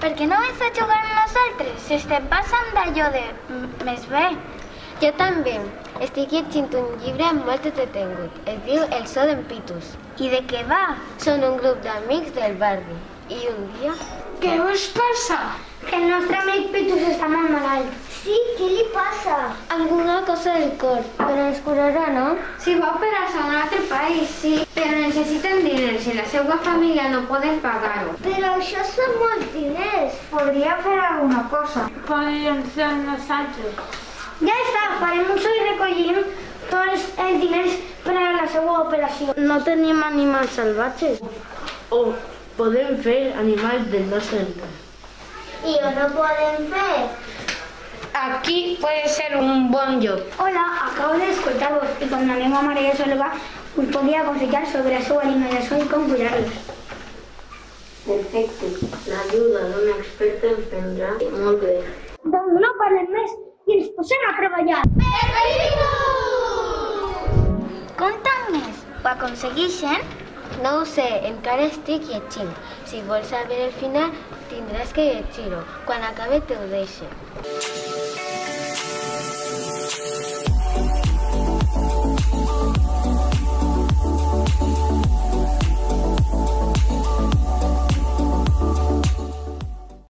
Per què no vens a jugar amb nosaltres? Si estem passant d'allò de més bé. Jo també. Estic llegint un llibre molt entretingut. Es diu El so d'en Pitus. I de què va? Són un grup d'amics del barri. I un dia... Què us passa? Que el nostre amic Pitus està molt malalt. Sí, què li passa? Alguna cosa del cor, però es curarà, no? Si va operar-se a un altre país, sí, però necessiten diners i la seva família no poden pagar-ho. Però això són molts diners. Podria fer alguna cosa. Podríem ser nosaltres. Ja està, farem un so i recollim tots els diners per a la seva operació. No tenim animals salvatges. O podem fer animals del nostre entorn. I on no podem fer? Aquí puede ser un bon lloc. Hola, acabo de escoltar-vos i quan anem a Maria Solva us podria aconsellar sobre la seva alimentació i com cuidar-los. Perfecte. L'ajuda d'una experta ens prendrà molt bé. Doncs no parlem més i ens posem a treballar. Compta'm més. Ho aconsegueixen? No ho sé, encara estic llegint. Si vols saber el final, tindràs que llegir-ho. Quan acabe t'ho deixo.